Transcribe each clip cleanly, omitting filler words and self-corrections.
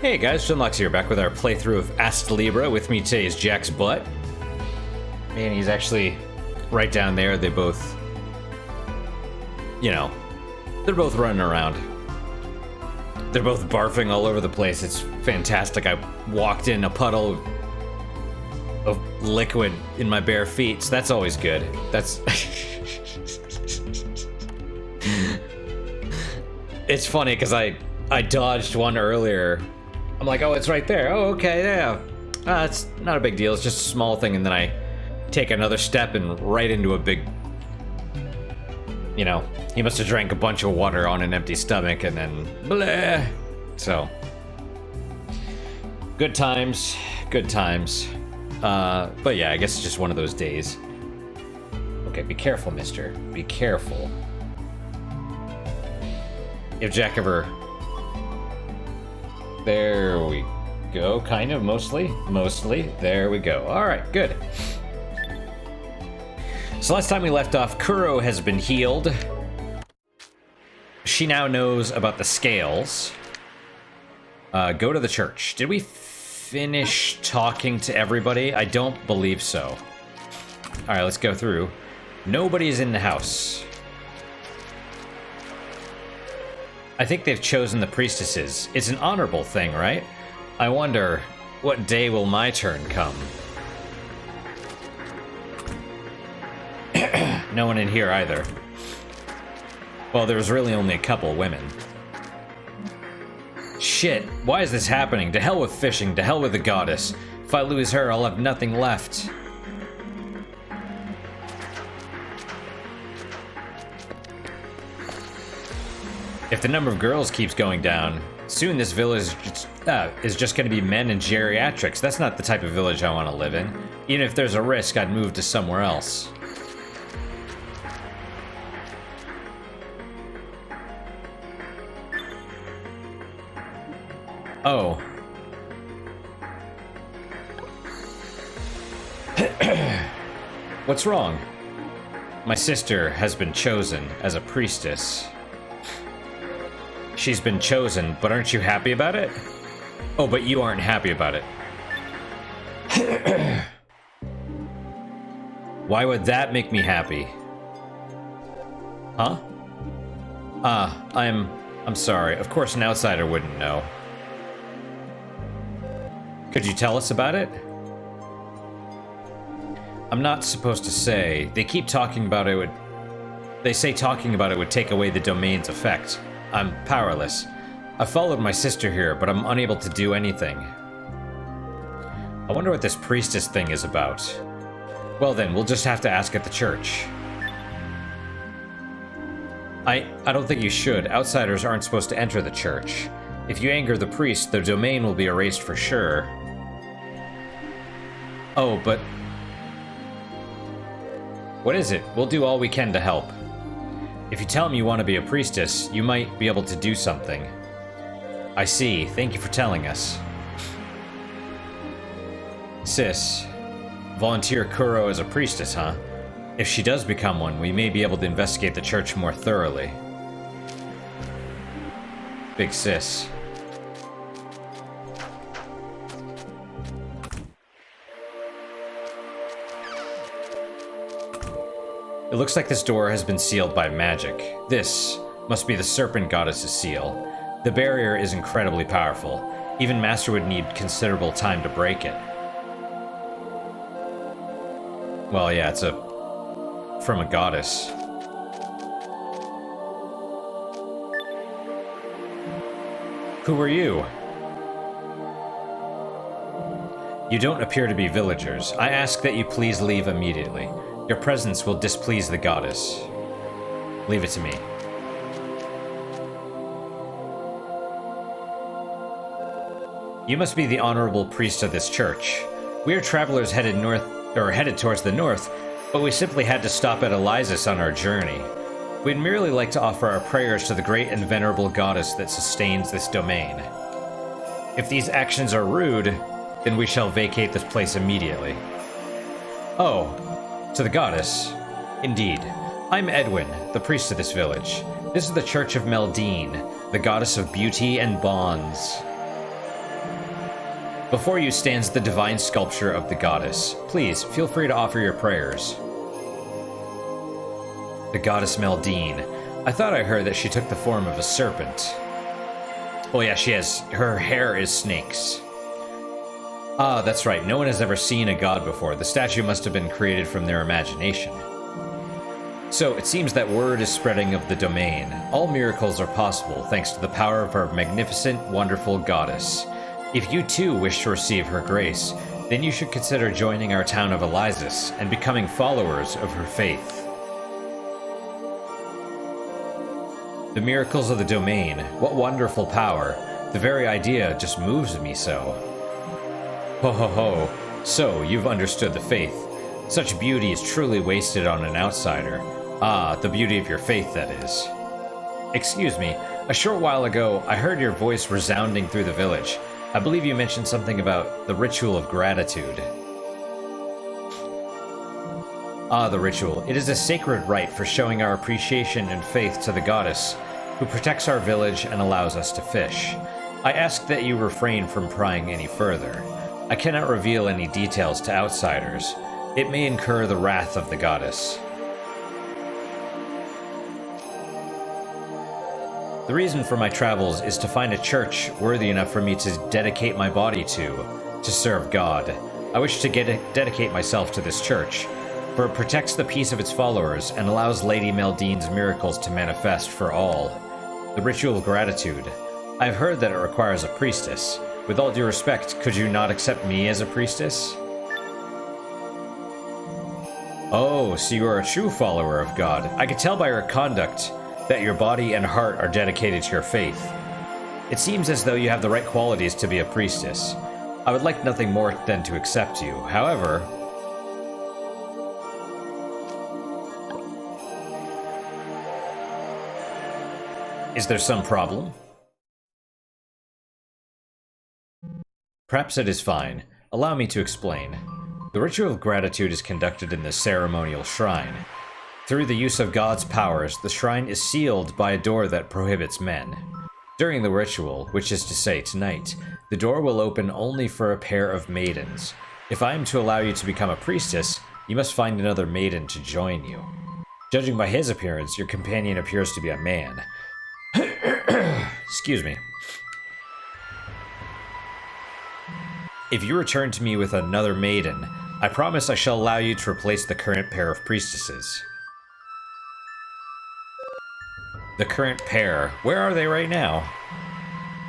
Hey guys, Shinlox here, back with our playthrough of Astlibra. With me today is Jack's butt. Man, he's actually right down there. They both, you know, they're both running around. They're both barfing all over the place. It's fantastic. I walked in a puddle of liquid in my bare feet, so that's always good. That's... It's funny, because I dodged one earlier. I'm like, oh, it's right there. Oh, okay, yeah. It's not a big deal. It's just a small thing, and then I take another step and right into a big... You know, he must have drank a bunch of water on an empty stomach, and then bleh. So, good times, good times. But yeah, I guess it's just one of those days. Okay, be careful, mister. Be careful. If Jack ever... There we go, kind of, mostly. There we go. Alright, good. So last time we left off, Kuro has been healed. She now knows about the scales. Go to the church. Did we finish talking to everybody? I don't believe so. Alright, let's go through. Nobody's in the house. I think they've chosen the priestesses. It's an honorable thing, right? I wonder, what day will my turn come? No one in here either. Well, there was really only a couple women. Shit, why is this happening? To hell with fishing, to hell with the goddess. If I lose her, I'll have nothing left. If the number of girls keeps going down, soon this village is just going to be men and geriatrics. That's not the type of village I want to live in. Even if there's a risk, I'd move to somewhere else. Oh. What's wrong? My sister has been chosen as a priestess. She's been chosen, but aren't you happy about it? Oh, but you aren't happy about it. Why would that make me happy? Huh? I'm sorry. Of course an outsider wouldn't know. Could you tell us about it? I'm not supposed to say. They keep talking about it would... They say talking about it would take away the domain's effect. I'm powerless. I followed my sister here, but I'm unable to do anything. I wonder what this priestess thing is about. Well then, we'll just have to ask at the church. I don't think you should. Outsiders aren't supposed to enter the church. If you anger the priest, the domain will be erased for sure. Oh, but... What is it? We'll do all we can to help. If you tell him you want to be a priestess, you might be able to do something. I see. Thank you for telling us. Sis, volunteer Kuro as a priestess, huh? If she does become one, we may be able to investigate the church more thoroughly. Big sis. It looks like this door has been sealed by magic. This must be the serpent goddess's seal. The barrier is incredibly powerful. Even Master would need considerable time to break it. Well, yeah, it's from a goddess. Who are you? You don't appear to be villagers. I ask that you please leave immediately. Your presence will displease the goddess. Leave it to me. You must be the honorable priest of this church. We are travelers headed towards the north, but we simply had to stop at Elisis on our journey. We'd merely like to offer our prayers to the great and venerable goddess that sustains this domain. If these actions are rude, then we shall vacate this place immediately. Oh. To the goddess. Indeed. I'm Edwin, the priest of this village. This is the Church of Meldine, the goddess of beauty and bonds. Before you stands the divine sculpture of the goddess. Please, feel free to offer your prayers. The goddess Meldine. I thought I heard that she took the form of a serpent. Oh yeah, she has. Her hair is snakes. Ah, that's right. No one has ever seen a god before. The statue must have been created from their imagination. So, it seems that word is spreading of the domain. All miracles are possible thanks to the power of our magnificent, wonderful goddess. If you too wish to receive her grace, then you should consider joining our town of Elysis and becoming followers of her faith. The miracles of the domain, what wonderful power. The very idea just moves me so. Ho ho ho, so you've understood the faith. Such beauty is truly wasted on an outsider. Ah, the beauty of your faith, that is. Excuse me, a short while ago, I heard your voice resounding through the village. I believe you mentioned something about the ritual of gratitude. Ah, the ritual. It is a sacred rite for showing our appreciation and faith to the goddess, who protects our village and allows us to fish. I ask that you refrain from prying any further. I cannot reveal any details to outsiders. It may incur the wrath of the goddess. The reason for my travels is to find a church worthy enough for me to dedicate my body to serve God. I wish to dedicate myself to this church, for it protects the peace of its followers and allows Lady Meldine's miracles to manifest for all. The ritual of gratitude. I've heard that it requires a priestess. With all due respect, could you not accept me as a priestess? Oh, so you are a true follower of God. I could tell by your conduct that your body and heart are dedicated to your faith. It seems as though you have the right qualities to be a priestess. I would like nothing more than to accept you. However, is there some problem? Perhaps it is fine. Allow me to explain. The ritual of gratitude is conducted in the ceremonial shrine. Through the use of God's powers, the shrine is sealed by a door that prohibits men. During the ritual, which is to say tonight, the door will open only for a pair of maidens. If I am to allow you to become a priestess, you must find another maiden to join you. Judging by his appearance, your companion appears to be a man. Excuse me. If you return to me with another maiden, I promise I shall allow you to replace the current pair of priestesses. The current pair. Where are they right now?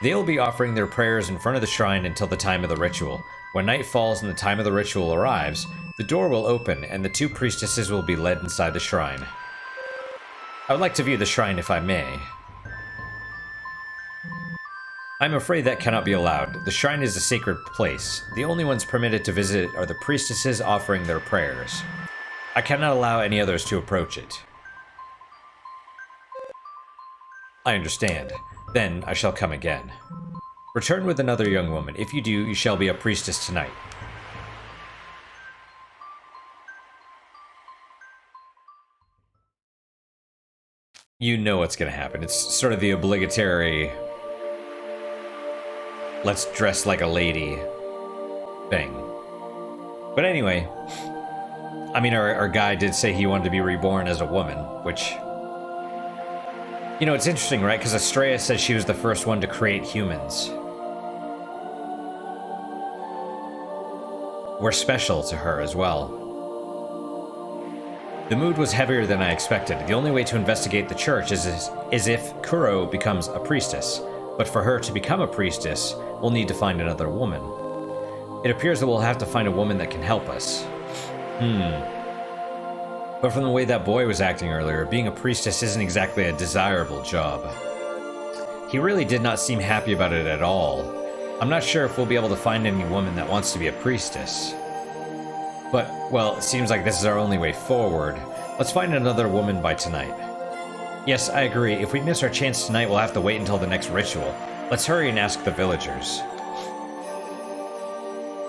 They'll be offering their prayers in front of the shrine until the time of the ritual. When night falls and the time of the ritual arrives, the door will open and the two priestesses will be led inside the shrine. I would like to view the shrine if I may. I'm afraid that cannot be allowed. The shrine is a sacred place. The only ones permitted to visit are the priestesses offering their prayers. I cannot allow any others to approach it. I understand. Then I shall come again. Return with another young woman. If you do, you shall be a priestess tonight. You know what's gonna happen. It's sort of the obligatory let's dress like a lady thing. But anyway, I mean, our guy did say he wanted to be reborn as a woman, which, you know, it's interesting, right? Because Estrella said she was the first one to create humans. We're special to her as well. The mood was heavier than I expected. The only way to investigate the church is if Kuro becomes a priestess. But for her to become a priestess, we'll need to find another woman. It appears that we'll have to find a woman that can help us. But from the way that boy was acting earlier, being a priestess isn't exactly a desirable job. He really did not seem happy about it at all. I'm not sure if we'll be able to find any woman that wants to be a priestess. But, well, it seems like this is our only way forward. Let's find another woman by tonight. Yes, I agree. If we miss our chance tonight, we'll have to wait until the next ritual. Let's hurry and ask the villagers.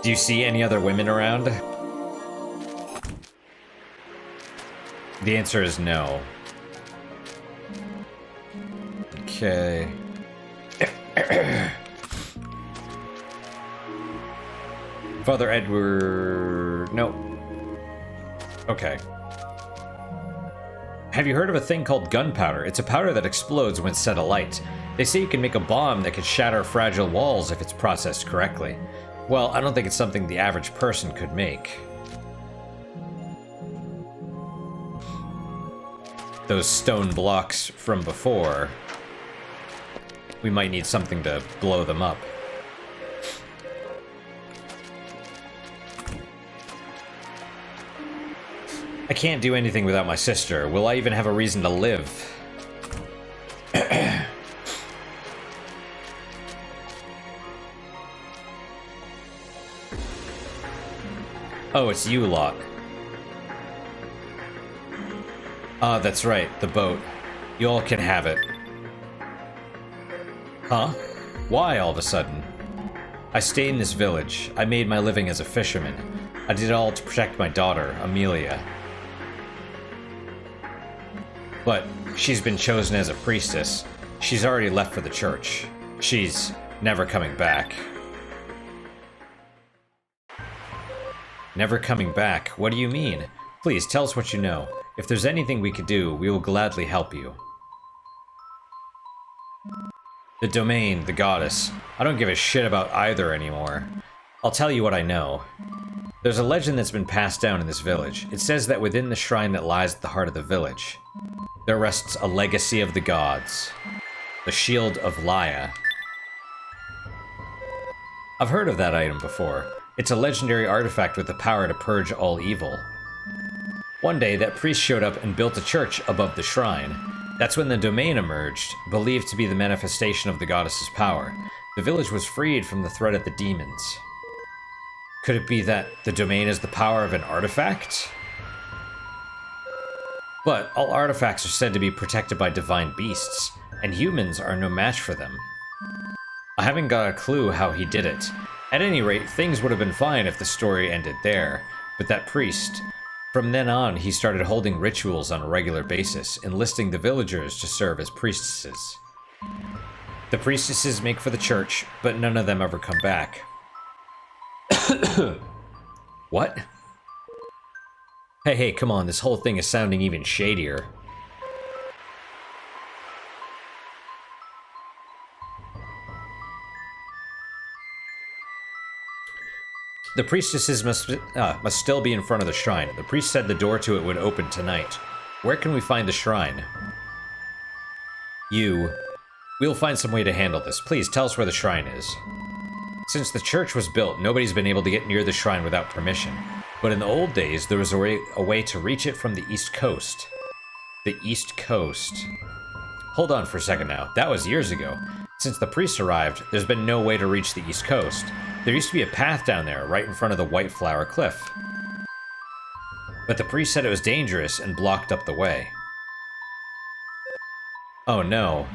Do you see any other women around? The answer is no. Okay. Father Edward... No. Okay. Have you heard of a thing called gunpowder? It's a powder that explodes when set alight. They say you can make a bomb that could shatter fragile walls if it's processed correctly. Well, I don't think it's something the average person could make. Those stone blocks from before, we might need something to blow them up. I can't do anything without my sister. Will I even have a reason to live? Oh, it's you lot. Ah, that's right, the boat. You all can have it. Huh? Why all of a sudden? I stay in this village. I made my living as a fisherman. I did it all to protect my daughter, Amelia. But she's been chosen as a priestess. She's already left for the church. She's never coming back. Never coming back? What do you mean? Please, tell us what you know. If there's anything we could do, we will gladly help you. The domain, the goddess. I don't give a shit about either anymore. I'll tell you what I know. There's a legend that's been passed down in this village. It says that within the shrine that lies at the heart of the village, there rests a legacy of the gods. The Shield of Laia. I've heard of that item before. It's a legendary artifact with the power to purge all evil. One day, that priest showed up and built a church above the shrine. That's when the domain emerged, believed to be the manifestation of the goddess's power. The village was freed from the threat of the demons. Could it be that the domain is the power of an artifact? But all artifacts are said to be protected by divine beasts, and humans are no match for them. I haven't got a clue how he did it. At any rate, things would have been fine if the story ended there, but that priest... From then on, he started holding rituals on a regular basis, enlisting the villagers to serve as priestesses. The priestesses make for the church, but none of them ever come back. What? Hey, come on, this whole thing is sounding even shadier. The priestesses must still be in front of the shrine. The priest said the door to it would open tonight. Where can we find the shrine? We'll find some way to handle this. Please, tell us where the shrine is. Since the church was built, nobody's been able to get near the shrine without permission. But in the old days, there was a way to reach it from the East Coast. The East Coast. Hold on for a second now. That was years ago. Since the priest arrived, there's been no way to reach the East Coast. There used to be a path down there, right in front of the White Flower Cliff. But the priest said it was dangerous and blocked up the way. Oh no.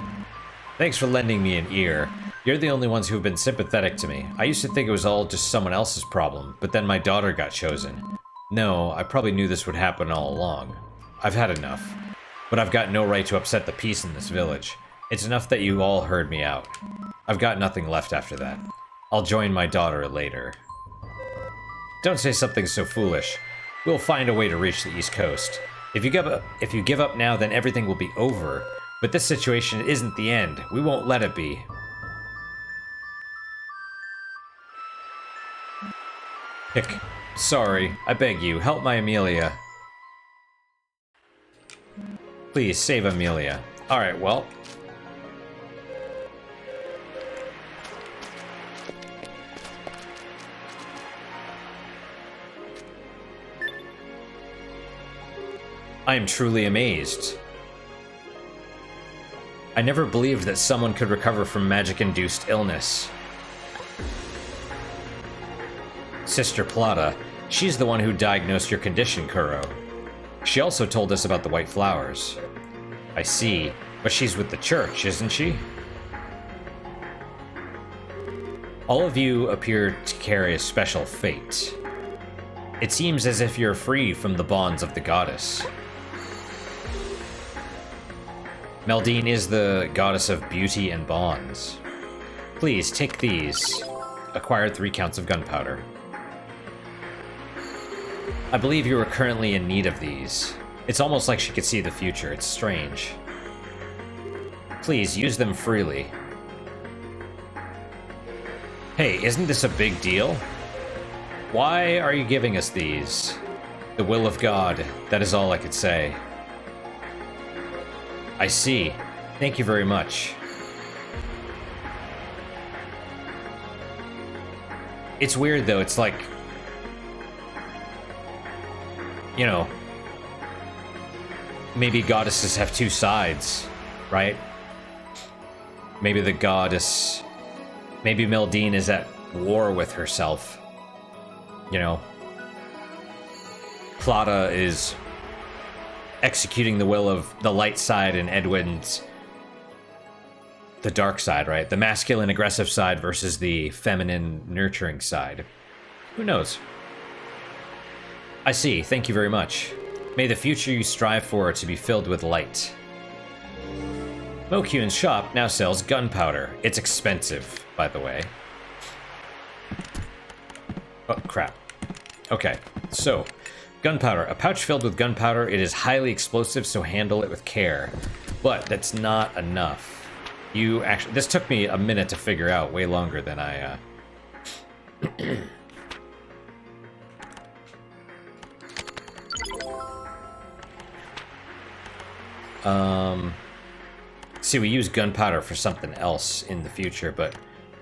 Thanks for lending me an ear. You're the only ones who have been sympathetic to me. I used to think it was all just someone else's problem, but then my daughter got chosen. No, I probably knew this would happen all along. I've had enough. But I've got no right to upset the peace in this village. It's enough that you all heard me out. I've got nothing left after that. I'll join my daughter later. Don't say something so foolish. We'll find a way to reach the East Coast. If you give up now, then everything will be over. But this situation isn't the end. We won't let it be. Hick. Sorry. I beg you, help my Amelia. Please, save Amelia. Alright, well... I am truly amazed. I never believed that someone could recover from magic-induced illness. Sister Plata, she's the one who diagnosed your condition, Kuro. She also told us about the white flowers. I see, but she's with the church, isn't she? All of you appear to carry a special fate. It seems as if you're free from the bonds of the goddess. Meldine is the goddess of beauty and bonds. Please, take these. Acquired 3 counts of gunpowder. I believe you are currently in need of these. It's almost like she could see the future. It's strange. Please, use them freely. Hey, isn't this a big deal? Why are you giving us these? The will of God. That is all I could say. I see. Thank you very much. It's weird, though. It's like... You know... Maybe goddesses have two sides, right? Maybe the goddess... Maybe Meldine is at war with herself. You know? Plata is executing the will of the light side, and Edwin's the dark side, right? The masculine, aggressive side versus the feminine, nurturing side. Who knows? I see. Thank you very much. May the future you strive for to be filled with light. Mokyun's shop now sells gunpowder. It's expensive, by the way. Oh, crap. Okay, so, gunpowder. A pouch filled with gunpowder. It is highly explosive, so handle it with care. But that's not enough. You actually... This took me a minute to figure out, way longer than I... See, we use gunpowder for something else in the future, but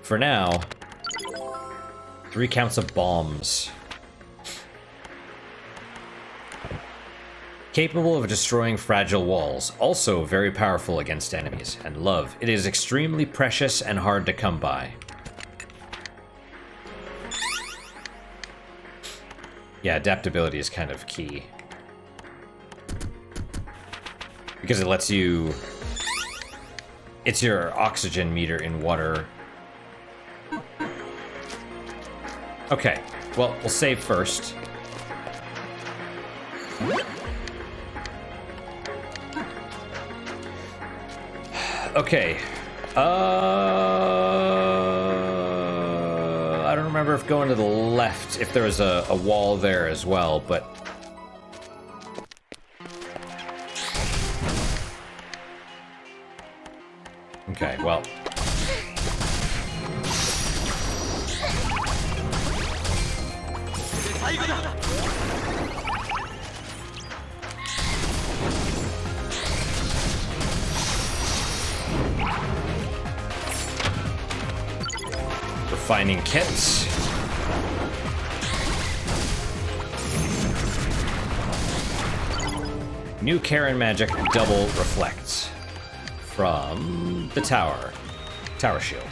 for now, 3 counts of bombs. Capable of destroying fragile walls, also very powerful against enemies. And love, it is extremely precious and hard to come by. Yeah, adaptability is kind of key. Because it lets you... It's your oxygen meter in water. Okay, well, we'll save first. Okay. I don't remember if going to the left, if there was a wall there as well, but... Okay, well... Refining kits. New Karen magic double reflects. From the tower. Tower shield.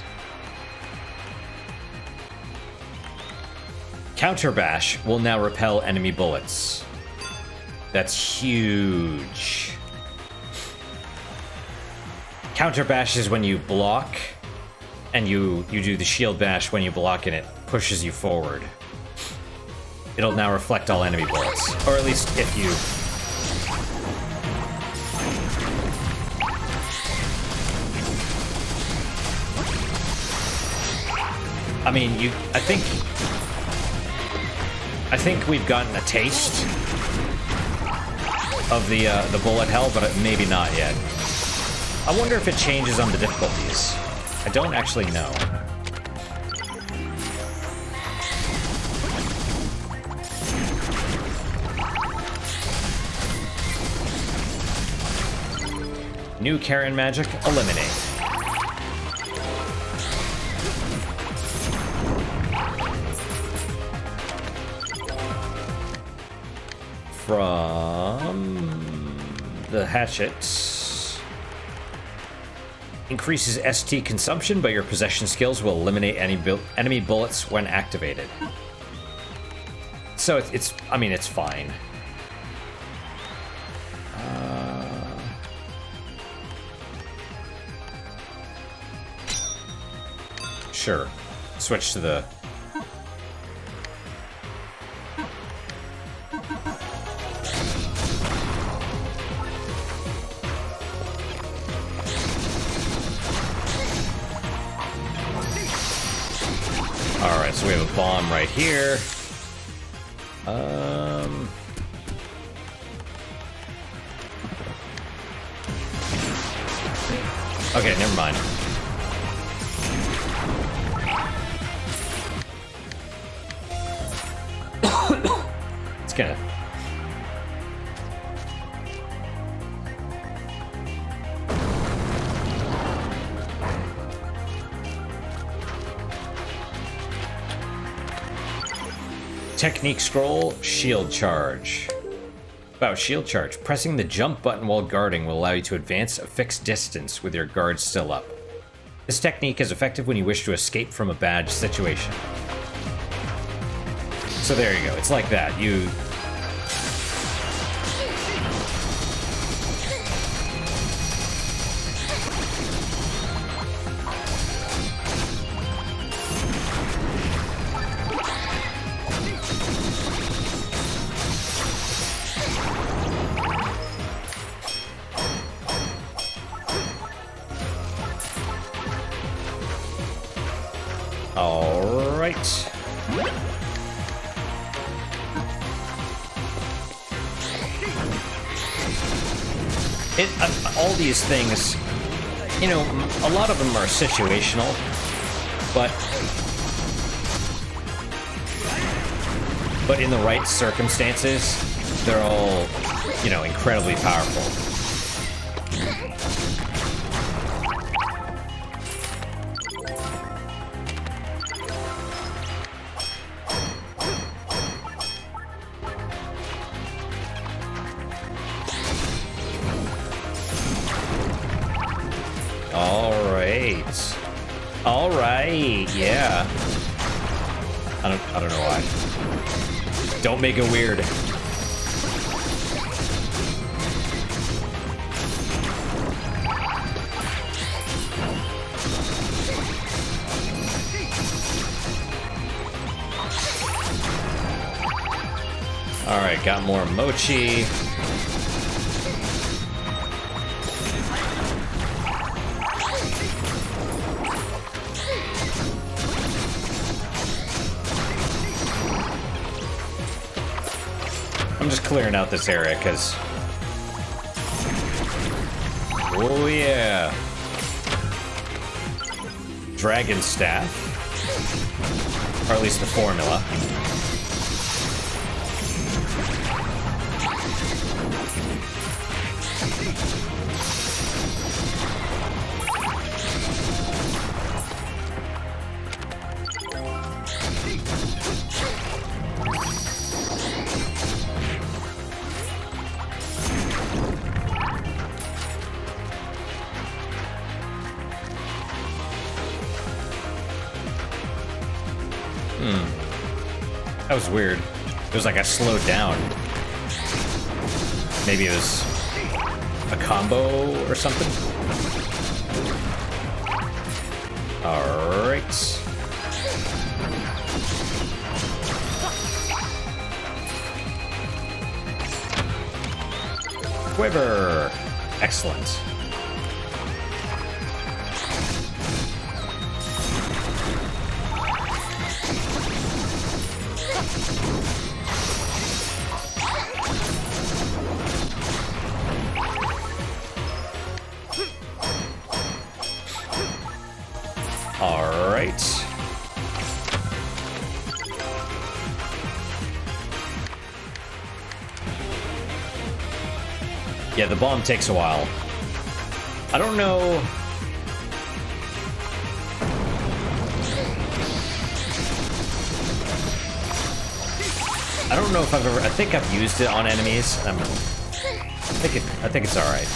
Counter bash will now repel enemy bullets. That's huge. Counter bash is when you block, and you do the shield bash when you block and it pushes you forward. It'll now reflect all enemy bullets. Or at least if you... I mean, I think we've gotten a taste of the bullet hell, but maybe not yet. I wonder if it changes on the difficulties. I don't actually know. New Karen magic, eliminate. From the hatchet. Increases ST consumption, but your possession skills will eliminate any enemy bullets when activated. So it's I mean, it's fine. Sure. Switch to the... Alright, so we have a bomb right here. Okay, never mind. It's gonna... Technique scroll, shield charge. About shield charge. Pressing the jump button while guarding will allow you to advance a fixed distance with your guard still up. This technique is effective when you wish to escape from a bad situation. So there you go. It's like that. You... Alright. All these things, you know, a lot of them are situational, but in the right circumstances, they're all, you know, incredibly powerful. Alright, yeah. I don't know why. Don't make it weird. Alright, got more mochi. I'm just clearing out this area, because... Oh, yeah. Dragon Staff. Or at least the formula. That was weird. It was like I slowed down. Maybe it was a combo or something? Alright. Quiver! Excellent. Alright. Yeah, the bomb takes a while. I don't know... I don't know if I've ever... I think I've used it on enemies. I think it's alright.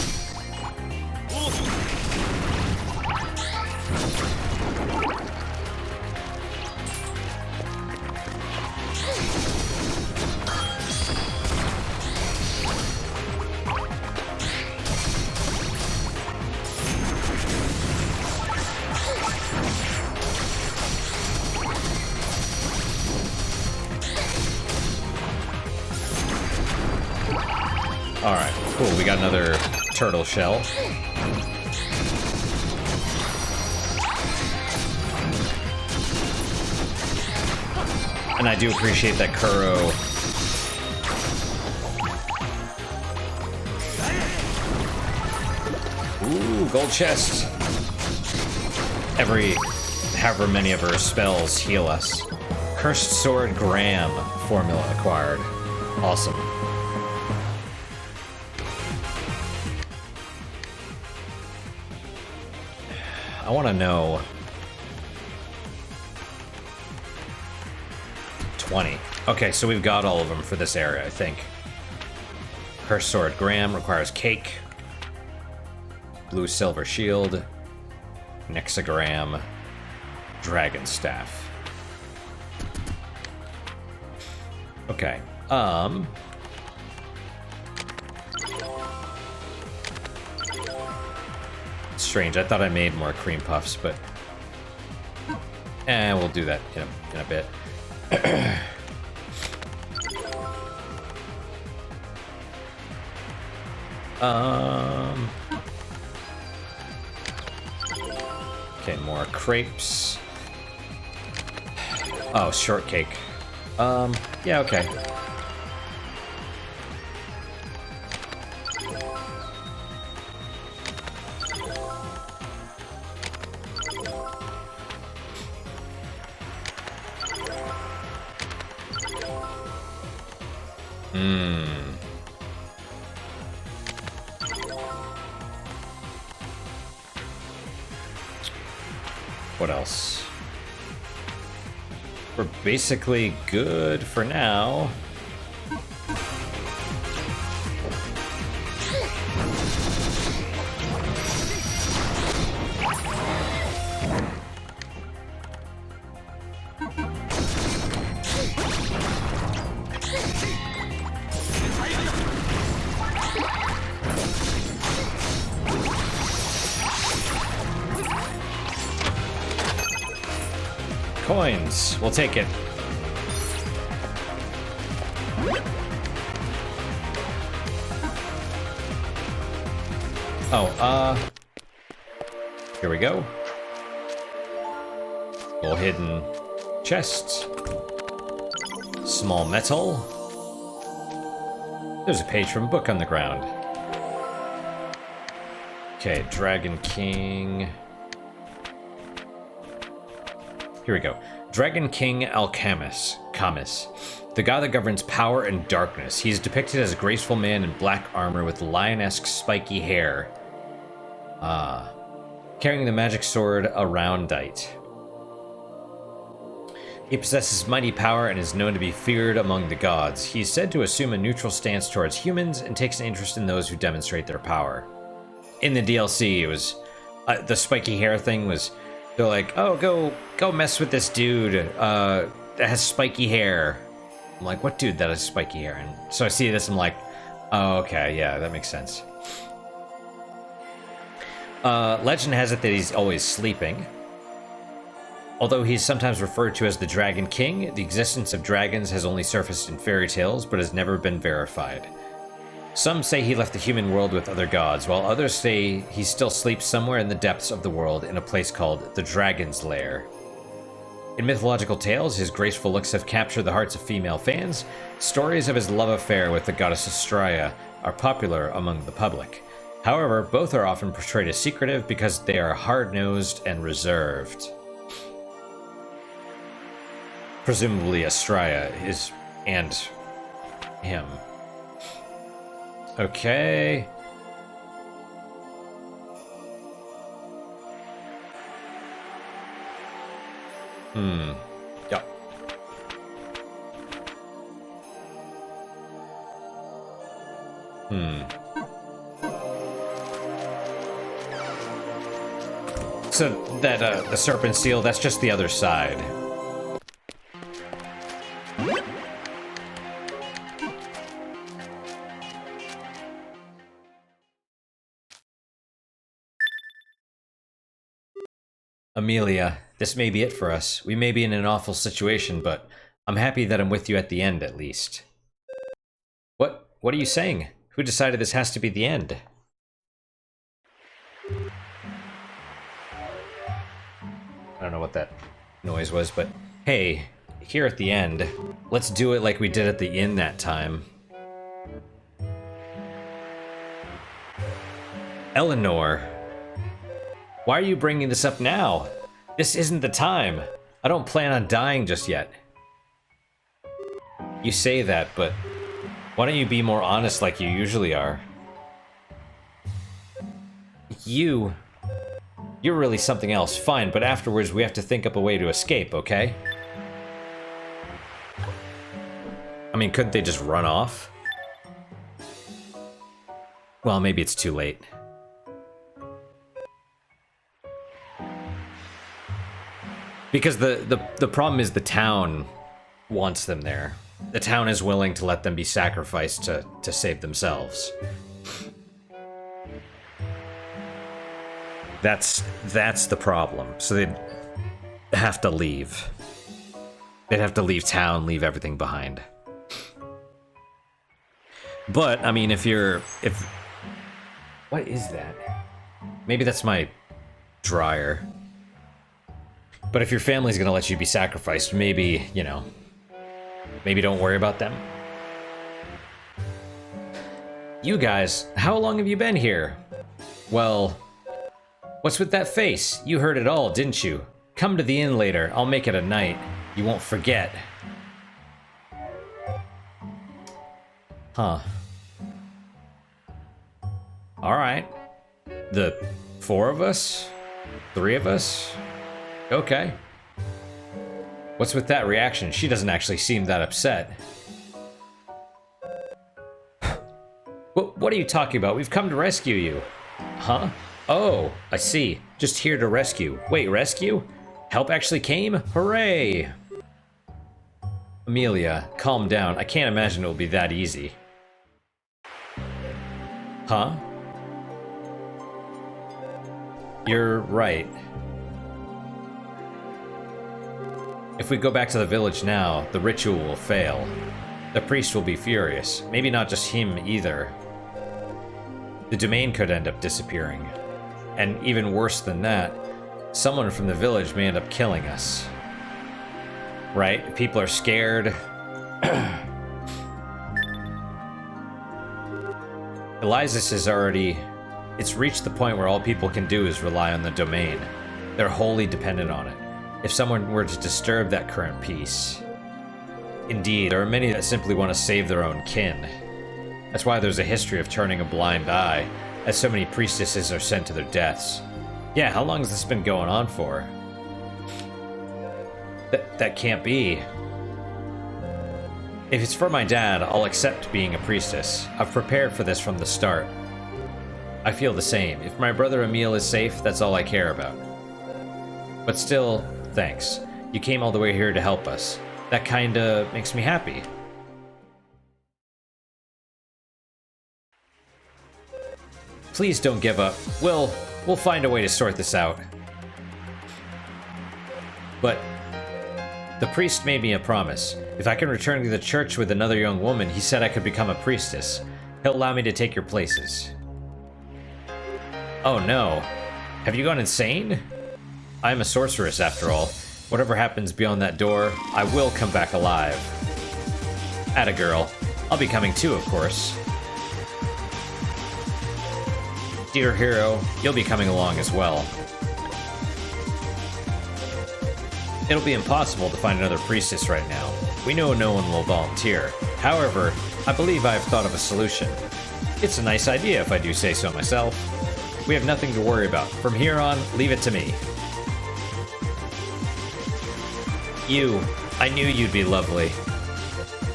Alright, cool. We got another turtle shell. And I do appreciate that Kuro Ooh, gold chest. However many of her spells heal us. Cursed Sword Graham formula acquired. Awesome. I want to know... 20. Okay, so we've got all of them for this area, I think. Cursed Sword Graham requires cake. Blue Silver Shield. Nexagram. Dragon Staff. Okay. Strange. I thought I made more cream puffs, but we'll do that in a bit. Okay, more crepes. Oh, shortcake. Yeah, okay. What else? We're basically good for now. Coins. We'll take it. Oh, here we go. Little hidden chests. Small metal. There's a page from a book on the ground. Okay, Dragon King. Here we go. Dragon King Alcamus, the god that governs power and darkness. He is depicted as a graceful man in black armor with lion-esque spiky hair. Carrying the magic sword Aroundite. He possesses mighty power and is known to be feared among the gods. He is said to assume a neutral stance towards humans and takes an interest in those who demonstrate their power. In the DLC, it was the spiky hair thing was. They're like, oh, go mess with this dude that has spiky hair. I'm like, what dude that has spiky hair? And so I see this, I'm like, oh, okay, yeah, that makes sense. Legend has it that he's always sleeping. Although he's sometimes referred to as the Dragon King, the existence of dragons has only surfaced in fairy tales, but has never been verified. Some say he left the human world with other gods, while others say he still sleeps somewhere in the depths of the world in a place called the Dragon's Lair. In mythological tales, his graceful looks have captured the hearts of female fans. Stories of his love affair with the goddess Astraea are popular among the public. However, both are often portrayed as secretive because they are hard-nosed and reserved. Presumably Astraea is... and... him. Okay. Yep. So that, the serpent seal, that's just the other side. Amelia, this may be it for us. We may be in an awful situation, but I'm happy that I'm with you at the end, at least. What are you saying? Who decided this has to be the end? I don't know what that noise was, but hey, here at the end, let's do it like we did at the inn that time. Eleanor, Why are you bringing this up now? This isn't the time. I don't plan on dying just yet. You say that, but why don't you be more honest like you usually are? You're really something else. Fine, but afterwards we have to think up a way to escape, okay? I mean, couldn't they just run off? Well, maybe it's too late. Because the problem is the town wants them there. The town is willing to let them be sacrificed to save themselves. That's the problem. So they'd have to leave. They'd have to leave town, leave everything behind. But, I mean, what is that? Maybe that's my dryer. But if your family's gonna let you be sacrificed, maybe, you know, maybe don't worry about them. You guys, how long have you been here? Well, what's with that face? You heard it all, didn't you? Come to the inn later. I'll make it a night. You won't forget. Huh. Alright. The 4 of us? 3 of us? Okay. What's with that reaction? She doesn't actually seem that upset. What are you talking about? We've come to rescue you. Huh? Oh, I see. Just here to rescue. Wait, rescue? Help actually came? Hooray! Amelia, calm down. I can't imagine it'll be that easy. Huh? You're right. If we go back to the village now, the ritual will fail. The priest will be furious. Maybe not just him either. The domain could end up disappearing. And even worse than that, someone from the village may end up killing us. Right? People are scared. Elysis is already... It's reached the point where all people can do is rely on the domain. They're wholly dependent on it. If someone were to disturb that current peace... Indeed, there are many that simply want to save their own kin. That's why there's a history of turning a blind eye, as so many priestesses are sent to their deaths. Yeah, how long has this been going on for? That can't be. If it's for my dad, I'll accept being a priestess. I've prepared for this from the start. I feel the same. If my brother Emil is safe, that's all I care about. But still, thanks. You came all the way here to help us. That kinda makes me happy. Please don't give up. We'll find a way to sort this out. But the priest made me a promise. If I can return to the church with another young woman, he said I could become a priestess. He'll allow me to take your places. Oh no. Have you gone insane? I'm a sorceress after all. Whatever happens beyond that door, I will come back alive. Atta girl. I'll be coming too, of course. Dear hero, you'll be coming along as well. It'll be impossible to find another priestess right now. We know no one will volunteer. However, I believe I have thought of a solution. It's a nice idea if I do say so myself. We have nothing to worry about. From here on, leave it to me. I knew you'd be lovely.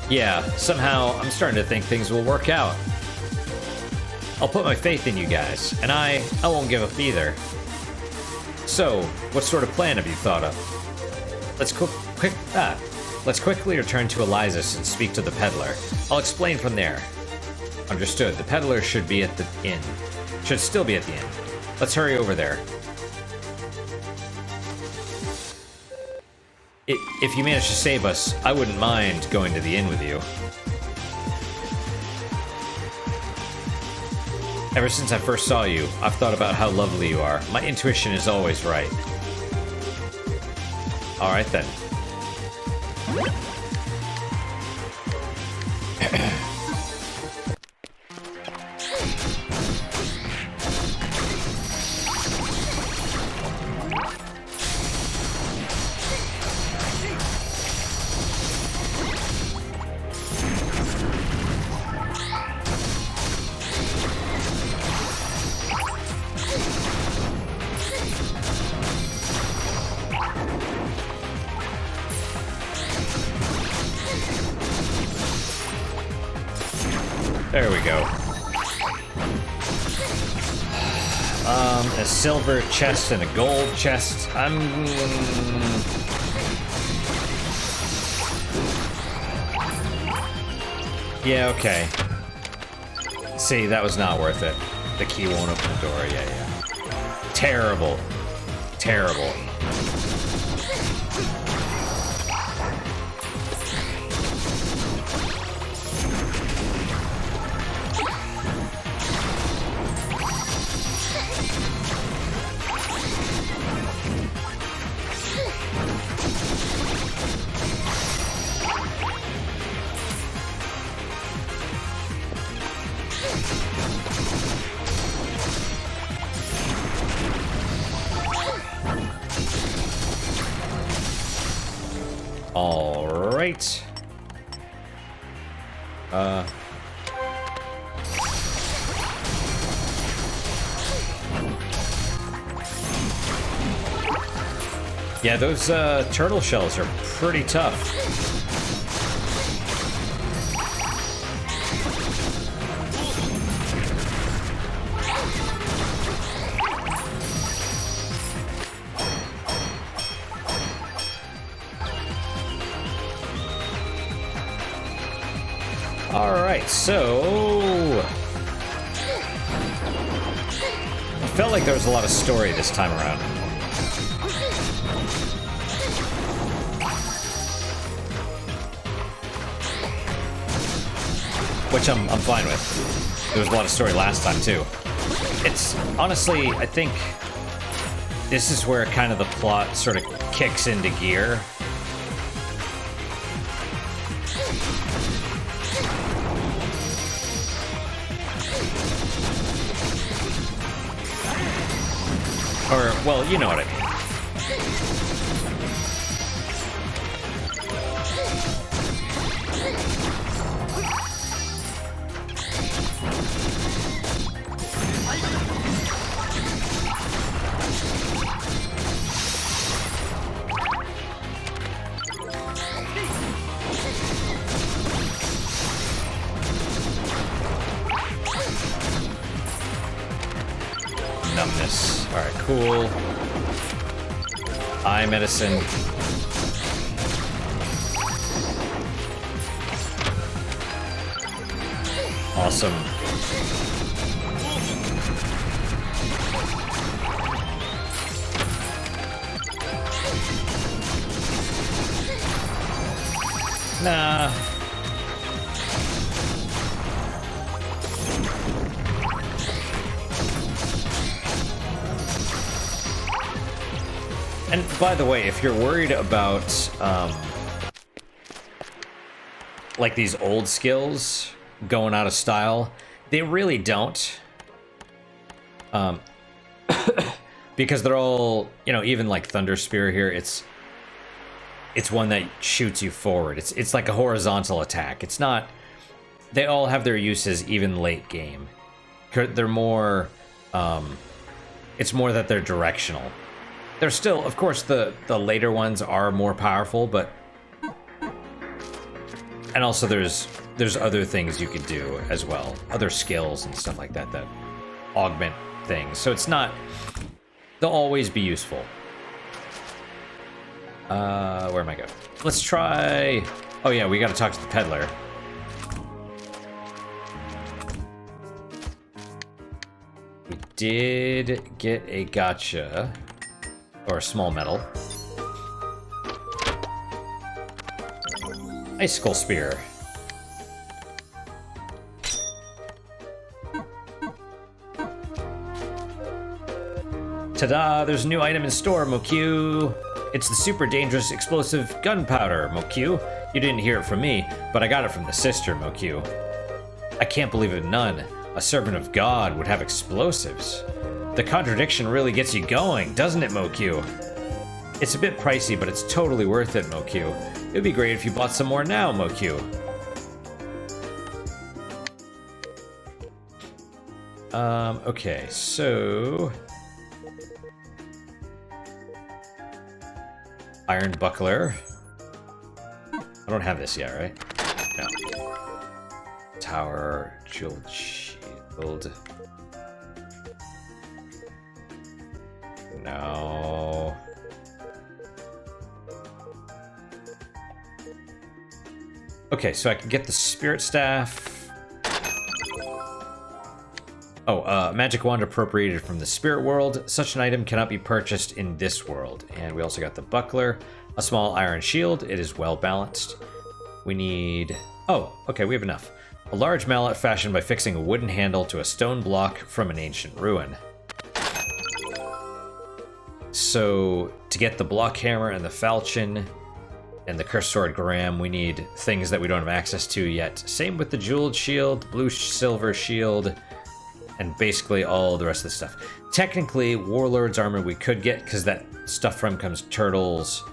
Yeah, somehow I'm starting to think things will work out. I'll put my faith in you guys, and I won't give up either. So, what sort of plan have you thought of? Let's quickly return to Elysis and speak to the peddler. I'll explain from there. Understood. The peddler should be at the inn. Should still be at the inn. Let's hurry over there. If you manage to save us, I wouldn't mind going to the inn with you. Ever since I first saw you, I've thought about how lovely you are. My intuition is always right. Alright then. There we go. A silver chest and a gold chest. Yeah, okay. See, that was not worth it. The key won't open the door. Yeah. Terrible. Terrible. Alright. Yeah, those turtle shells are pretty tough. Alright, so... I felt like there was a lot of story this time around. Which I'm fine with. There was a lot of story last time, too. It's, honestly, I think this is where kind of the plot sort of kicks into gear. Or, well, you know what I mean. Numbness. Alright, cool. Eye medicine. Awesome. Nah. And by the way, if you're worried about, like these old skills going out of style, they really don't. Because they're all, you know, even like Thunder Spear here, it's one that shoots you forward. It's like a horizontal attack. It's not, they all have their uses even late game. They're more, it's more that they're directional. They're still, of course, the later ones are more powerful, but... And also there's other things you could do as well. Other skills and stuff like that that augment things. So it's not... They'll always be useful. Where am I going? Let's try... Oh yeah, we gotta talk to the peddler. We did get a gotcha. Or a small metal. Icicle Spear. Ta-da! There's a new item in store, Mokyu. It's the super dangerous explosive gunpowder, Mokyu. You didn't hear it from me, but I got it from the sister, Mokyu. I can't believe it, none. A servant of God would have explosives. The contradiction really gets you going, doesn't it, Mokyu? It's a bit pricey, but it's totally worth it, Mokyu. It would be great if you bought some more now, Mokyu. Okay, so... Iron Buckler. I don't have this yet, right? No. Tower, jeweled shield. No. Okay, so I can get the spirit staff. Oh, magic wand appropriated from the spirit world. Such an item cannot be purchased in this world. And we also got the buckler, a small iron shield. It is well balanced. We need... Oh, okay, we have enough. A large mallet fashioned by fixing a wooden handle to a stone block from an ancient ruin. So, to get the block hammer and the falchion and the cursed sword Graham, we need things that we don't have access to yet. Same with the jeweled shield, blue silver shield, and basically all the rest of the stuff. Technically, Warlord's armor we could get, because that stuff from comes turtles.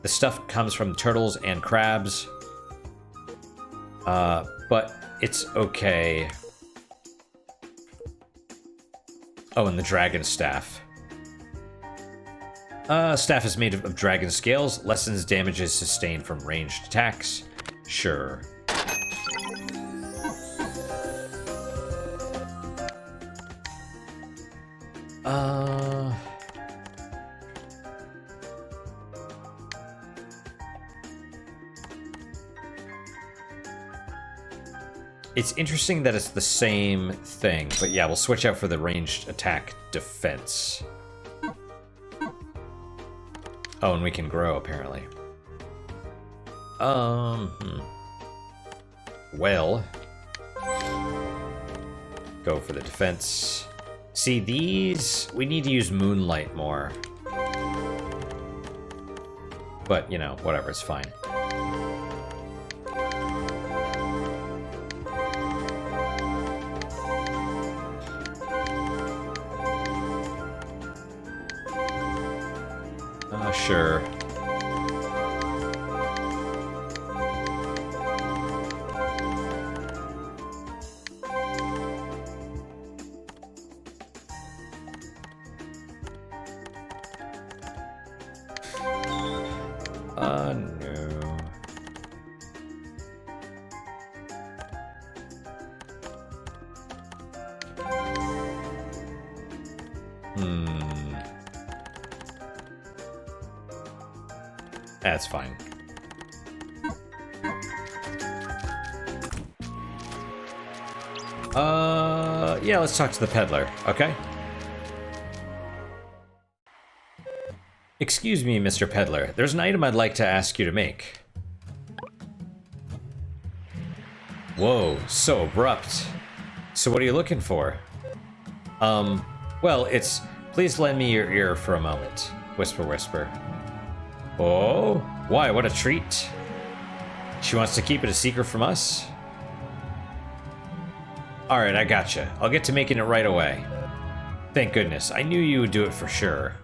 The stuff comes from turtles and crabs. But it's okay. Oh, and the dragon staff. Staff is made of dragon scales, lessens damages sustained from ranged attacks. Sure. It's interesting that it's the same thing, but yeah, we'll switch out for the ranged attack defense. Oh, and we can grow, apparently. Well. Go for the defense. See, these... we need to use Moonlight more. But, you know, whatever, it's fine. Sure. No. That's fine. Yeah, let's talk to the peddler, okay? Excuse me, Mr. Peddler. There's an item I'd like to ask you to make. Whoa, so abrupt. So what are you looking for? Well, it's... please lend me your ear for a moment. Whisper, whisper. Oh? Why, what a treat. She wants to keep it a secret from us? Alright, I gotcha. I'll get to making it right away. Thank goodness. I knew you would do it for sure.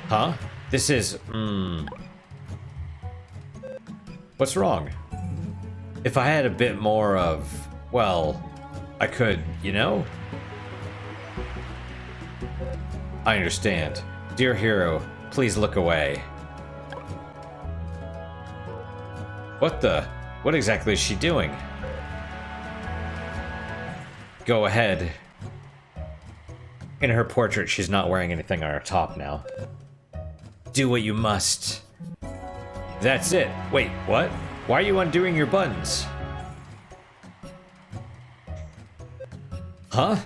Huh? This is... What's wrong? If I had a bit more of... well, I could, you know? I understand. Dear hero, please look away. What the... what exactly is she doing? Go ahead. In her portrait, she's not wearing anything on her top now. Do what you must. That's it. Wait, what? Why are you undoing your buttons? Huh?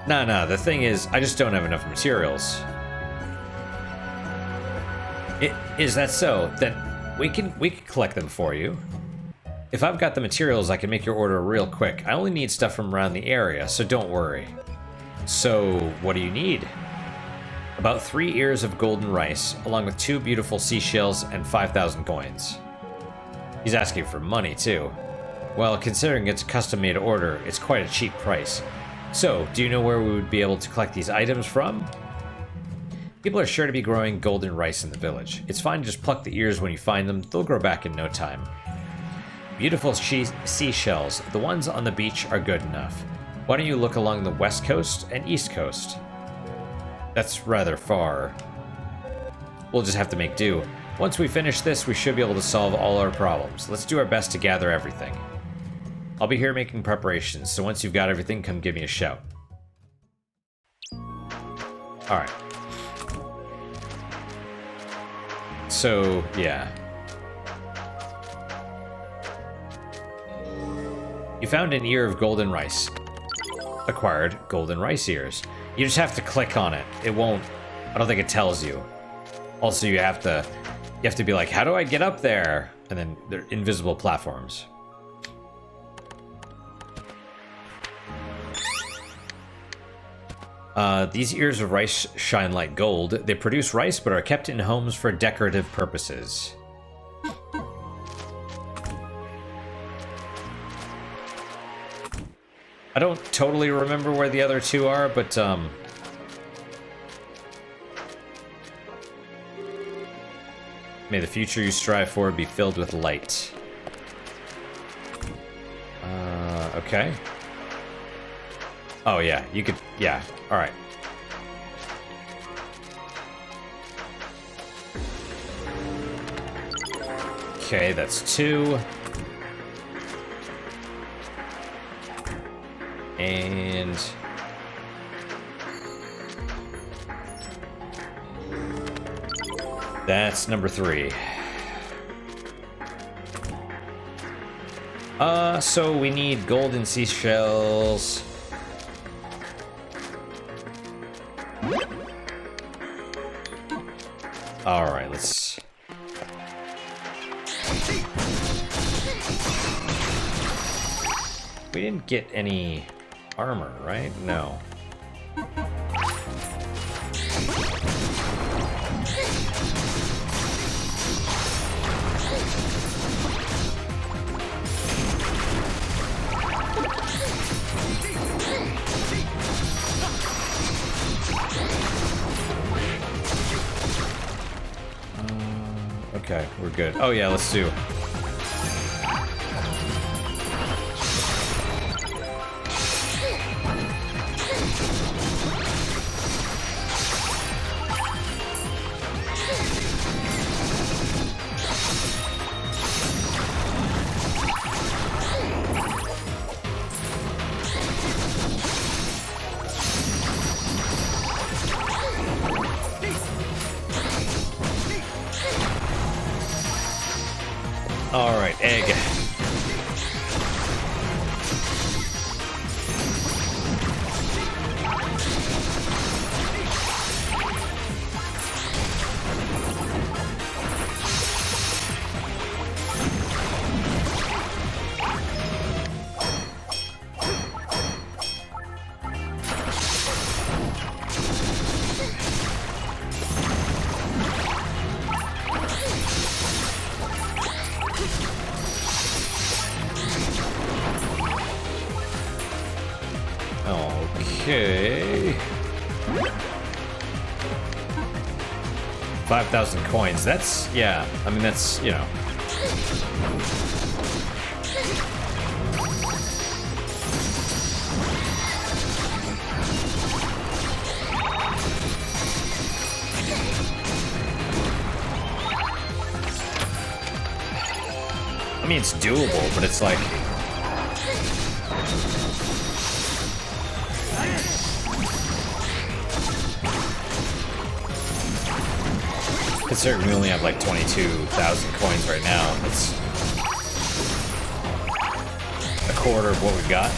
Nah, the thing is, I just don't have enough materials. Is that so? Then we can collect them for you. If I've got the materials, I can make your order real quick. I only need stuff from around the area, so don't worry. So, what do you need? About 3 ears of golden rice, along with 2 beautiful seashells and 5,000 coins. He's asking for money, too. Well, considering it's a custom-made order, it's quite a cheap price. So, do you know where we would be able to collect these items from? People are sure to be growing golden rice in the village. It's fine to just pluck the ears when you find them. They'll grow back in no time. Beautiful seashells. The ones on the beach are good enough. Why don't you look along the west coast and east coast? That's rather far. We'll just have to make do. Once we finish this, we should be able to solve all our problems. Let's do our best to gather everything. I'll be here making preparations, so once you've got everything, come give me a shout. Alright. So, yeah. You found an ear of golden rice. Acquired golden rice ears. You just have to click on it. It won't... I don't think it tells you. Also, you have to be like, how do I get up there? And then they're invisible platforms. These ears of rice shine like gold. They produce rice but are kept in homes for decorative purposes. I don't totally remember where the other two are, but may the future you strive for be filled with light. Okay. Oh yeah, you could, yeah, alright. Okay, that's 2. And... that's number 3. So we need golden seashells. Alright, let's... we didn't get any armor, right? No. Okay, we're good. Oh yeah, let's do. Alright, egg. Okay. 5,000 coins. That's, yeah. I mean, that's, you know. I mean, it's doable, but it's like... considering we only have like 22,000 coins right now, it's a quarter of what we've got.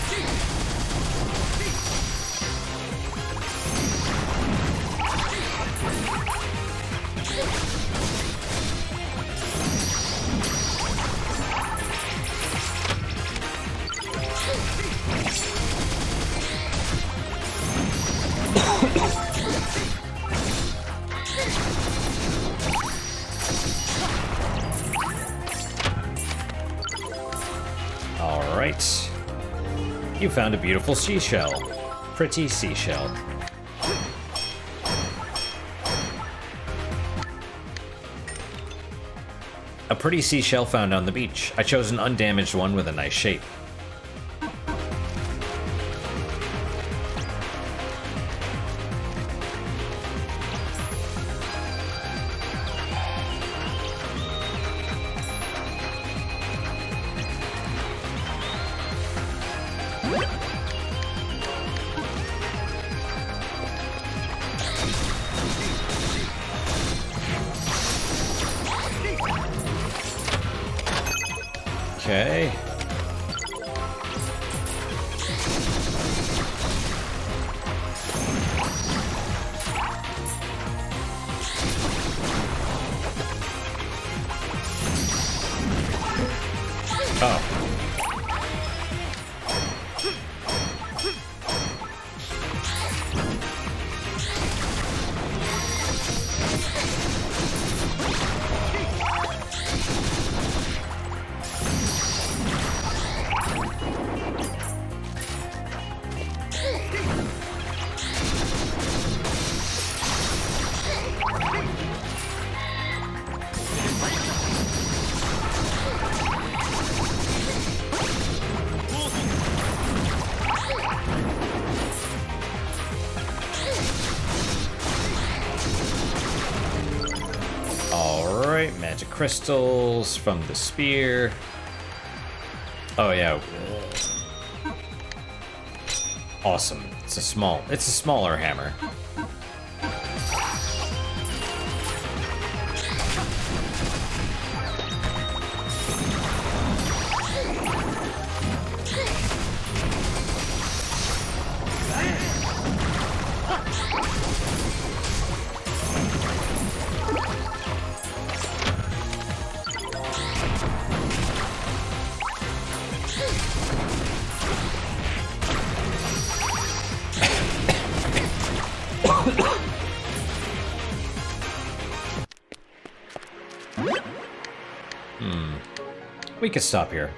Alright. You found a beautiful seashell. Pretty seashell. A pretty seashell found on the beach. I chose an undamaged one with a nice shape. Okay. Oh. Alright, magic crystals from the spear. Oh yeah. Awesome. It's a smaller hammer. We could stop here.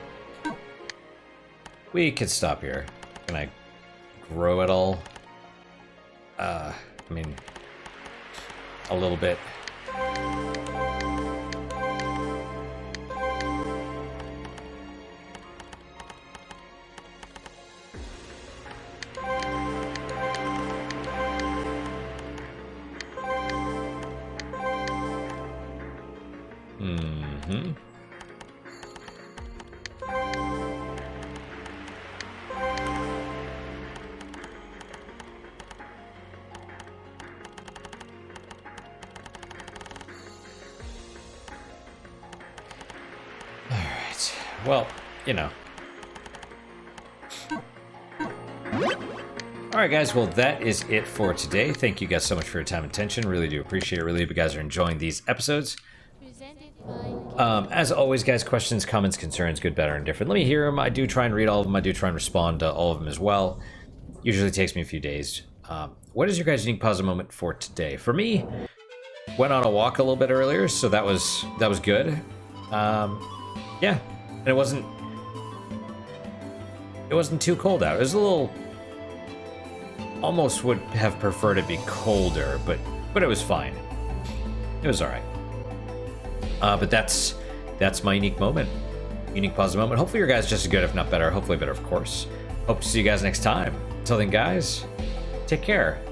We could stop here. Can I grow it all? I mean, a little bit. Mm-hmm. Well, you know. Alright guys, well that is it for today. Thank you guys so much for your time and attention. Really do appreciate it. Really hope you guys are enjoying these episodes. As always guys, questions, comments, concerns, good, better, and different. Let me hear them. I do try and read all of them. I do try and respond to all of them as well. Usually takes me a few days. What is your guys' unique positive moment for today? For me, went on a walk a little bit earlier, so that was good. Yeah. And it wasn't too cold out. It was a little, almost would have preferred it be colder, but it was fine. It was all right. But that's my unique moment, unique positive moment. Hopefully your guys just as good, if not better. Hopefully better, of course. Hope to see you guys next time. Until then, guys, take care.